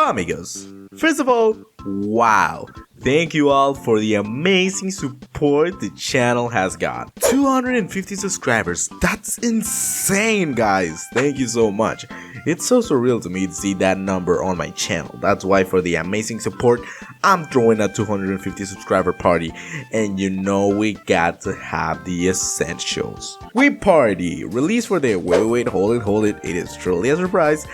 Well, amigos, first of all, wow. Thank you all for the amazing support the channel has got. 250 subscribers, that's insane, guys. Thank you so much. It's so surreal to me to see that number on my channel. That's why for the amazing support, I'm throwing a 250 subscriber party. And you know we got to have the essentials. Wii Party, released for the wait, hold it, it is truly a surprise.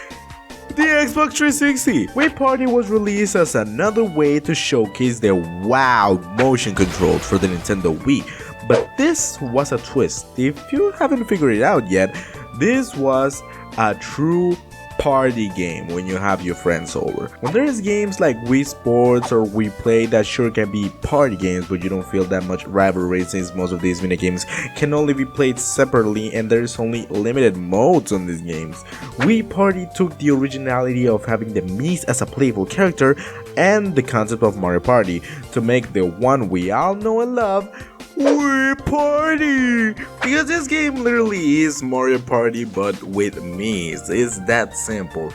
The Xbox 360! Wii Party was released as another way to showcase their wow motion controls for the Nintendo Wii. But this was a twist. If you haven't figured it out yet, this was a true party game when you have your friends over. When there's games like Wii Sports or Wii Play that sure can be party games, but you don't feel that much rivalry since most of these minigames can only be played separately and there's only limited modes on these games. Wii Party took the originality of having the Miis as a playful character and the concept of Mario Party to make the one we all know and love, Wii Party! Because this game literally is Mario Party but with Miis. It's that simple.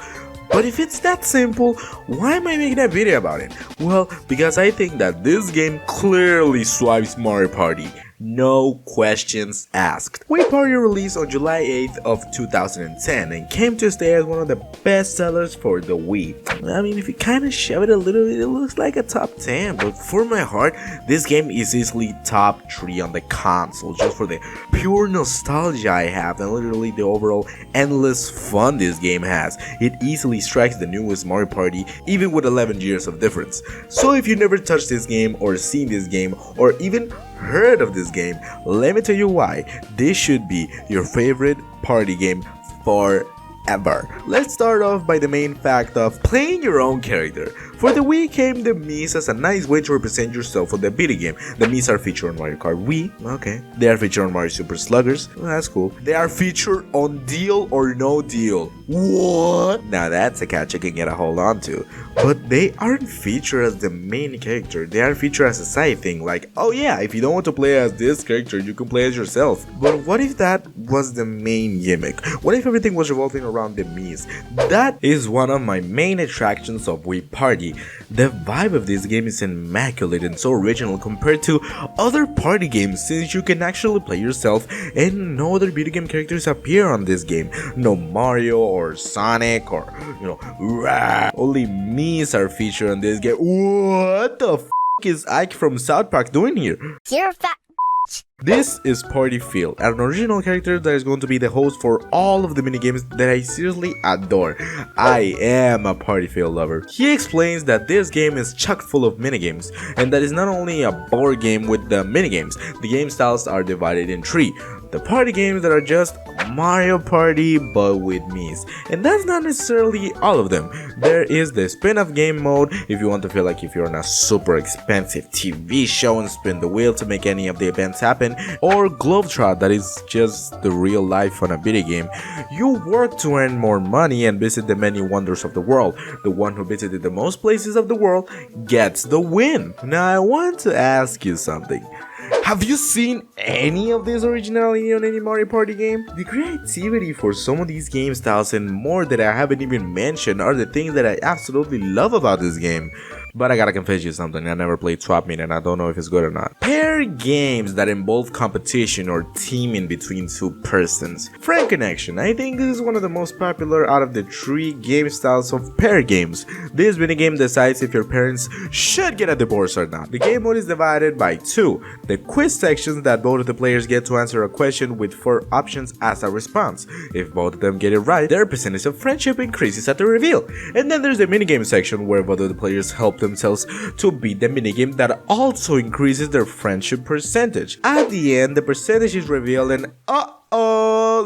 But if it's that simple, why am I making a video about it? Well, because I think that this game clearly swipes Mario Party. No questions asked. Wii Party released on July 8th of 2010 and came to stay as one of the best sellers for the Wii. I mean, if you kinda shove it a little, it looks like a top 10, but for my heart, this game is easily top 3 on the console, just for the pure nostalgia I have and literally the overall endless fun this game has. It easily strikes the newest Mario Party, even with 11 years of difference. So if you never touched this game or seen this game or even heard of this game, let me tell you why this should be your favorite party game forever. Let's start off by the main fact of playing your own character. For the Wii came the Miis as a nice way to represent yourself on the video game. The Miis are featured on Mario Kart Wii, okay. They are featured on Mario Super Sluggers, well, that's cool. They are featured on Deal or No Deal. What? Now that's a catch I can get a hold on to. But they aren't featured as the main character, they are featured as a side thing, like, oh yeah, if you don't want to play as this character, you can play as yourself. But what if that was the main gimmick? What if everything was revolving around the Miis? That is one of my main attractions of Wii Party. The vibe of this game is immaculate and so original compared to other party games, since you can actually play yourself and no other video game characters appear on this game. No Mario or Sonic or, only Miis are featured on this game. What the f is Ike from South Park doing here? You're a fat. This is Party Phil, an original character that is going to be the host for all of the minigames that I seriously adore. I am a Party Phil lover. He explains that this game is chock full of minigames, and that is not only a board game with the minigames. The game styles are divided in 3. The party games that are just Mario Party but with Miis. And that's not necessarily all of them. There is the spin-off game mode if you want to feel like if you're on a super expensive TV show and spin the wheel to make any of the events happen, or Globetrot, that is just the real life on a video game. You work to earn more money and visit the many wonders of the world. The one who visited the most places of the world gets the win. Now I want to ask you something. Have you seen any of this originality on any Mario Party game? The creativity for some of these game styles and more that I haven't even mentioned are the things that I absolutely love about this game. But I gotta confess you something, I never played Swap Meet and I don't know if it's good or not. Pair games that involve competition or teaming between 2 persons. Friend Connection, I think this is one of the most popular out of the 3 game styles of pair games. This minigame decides if your parents should get a divorce or not. The game mode is divided by 2. The quiz sections that both of the players get to answer a question with 4 options as a response. If both of them get it right, their percentage of friendship increases at the reveal. And then there's the minigame section where both of the players help themselves to beat the minigame that also increases their friendship percentage. At the end, the percentage is revealed and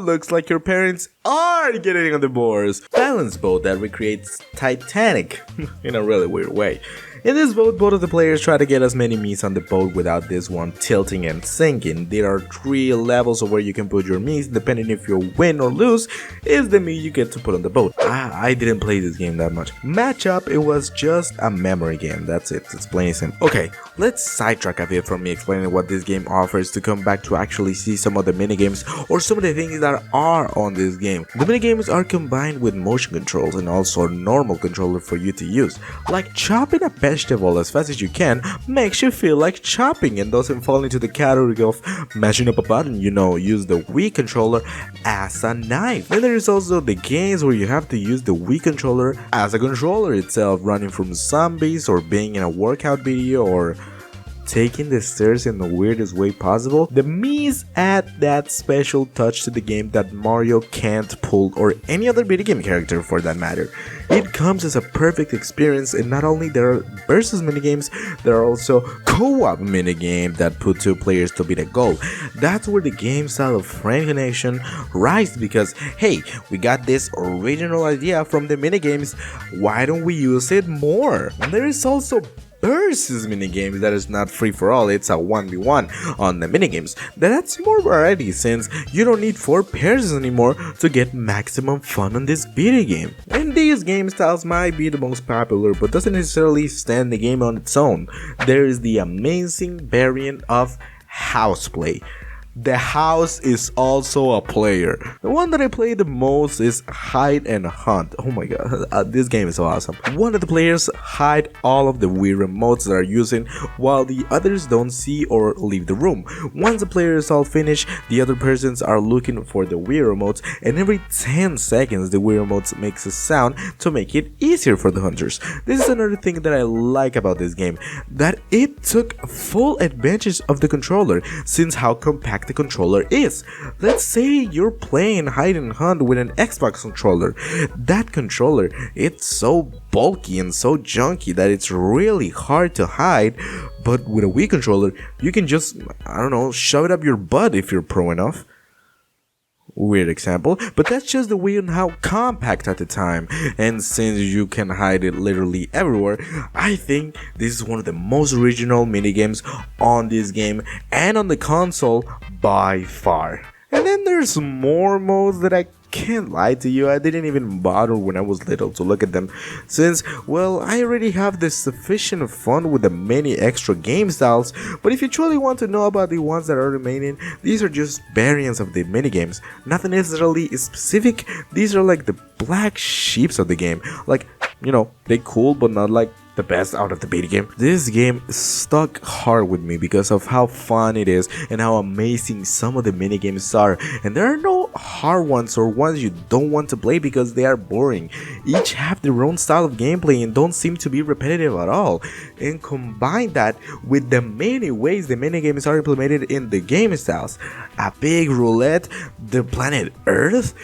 looks like your parents are getting a divorce. Balance boat that recreates Titanic in a really weird way. In this boat, both of the players try to get as many Miis on the boat without this one tilting and sinking. There are 3 levels of where you can put your Miis, depending if you win or lose is the Mii you get to put on the boat. I didn't play this game that much. Matchup, it was just a memory game, that's it, it's plain and simple. Okay, let's sidetrack a bit from me explaining what this game offers to come back to actually see some of the minigames or some of the things that are on this game. The minigames are combined with motion controls and also a normal controller for you to use. Like chopping a vegetable as fast as you can makes you feel like chopping and doesn't fall into the category of mashing up a button, you know, use the Wii controller as a knife. Then there is also the games where you have to use the Wii controller as a controller itself, running from zombies or being in a workout video or taking the stairs in the weirdest way possible. The Miis add that special touch to the game that Mario can't pull, or any other video game character for that matter. It comes as a perfect experience, and not only there are versus minigames, there are also co-op minigames that put 2 players to beat a goal. That's where the game style of friend connection rises, because hey, we got this original idea from the minigames, why don't we use it more? And there is also versus minigames that is not free for all, it's a 1v1 on the minigames. That's more variety since you don't need 4 pairs anymore to get maximum fun on this video game. And these game styles might be the most popular but doesn't necessarily stand the game on its own. There is the amazing variant of house play. The house is also a player. The one that I play the most is hide and hunt. Oh my god, this game is so awesome. One of the players hide all of the Wii remotes that are using while the others don't see or leave the room. Once the player is all finished, the other persons are looking for the Wii remotes, and every 10 seconds the Wii remotes makes a sound to make it easier for the hunters. This is another thing that I like about this game, that it took full advantage of the controller since how compact the controller is. Let's say you're playing hide and hunt with an Xbox controller. That controller, it's so bulky and so junky that it's really hard to hide, but with a Wii controller you can just, I don't know, shove it up your butt if you're pro enough. Weird example, but that's just the way on how compact at the time, and since you can hide it literally everywhere, I think this is one of the most original minigames on this game and on the console by far. And then there's more modes that I can't lie to you, I didn't even bother when I was little to look at them, since, well, I already have the sufficient fun with the many extra game styles. But if you truly want to know about the ones that are remaining, these are just variants of the minigames, nothing necessarily specific. These are like the black sheeps of the game, like, you know, they cool but not like the best out of the video game. This game stuck hard with me because of how fun it is and how amazing some of the minigames are, and there are no hard ones or ones you don't want to play because they are boring. Each have their own style of gameplay and don't seem to be repetitive at all, and combine that with the many ways the minigames are implemented in the game styles. A big roulette, the planet Earth,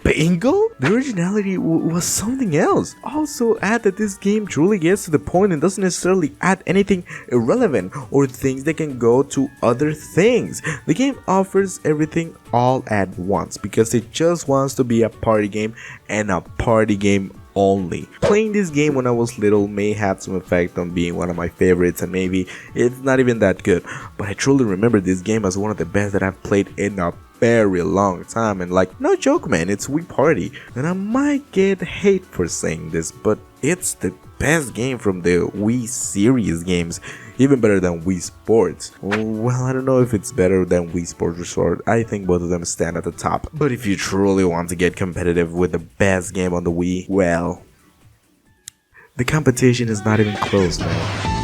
bingo? The originality was something else. Also add that this game truly gets to the point and doesn't necessarily add anything irrelevant or things that can go to other things. The game offers everything all at once because it just wants to be a party game and a party game only. Playing this game when I was little may have some effect on being one of my favorites, and maybe it's not even that good, but I truly remember this game as one of the best that I've played in a very long time. And like, no joke man, it's Wii Party, and I might get hate for saying this, but it's the best game from the Wii series games, even better than Wii Sports. Well, I don't know if it's better than Wii Sports Resort, I think both of them stand at the top. But if you truly want to get competitive with the best game on the Wii, well, the competition is not even close, man.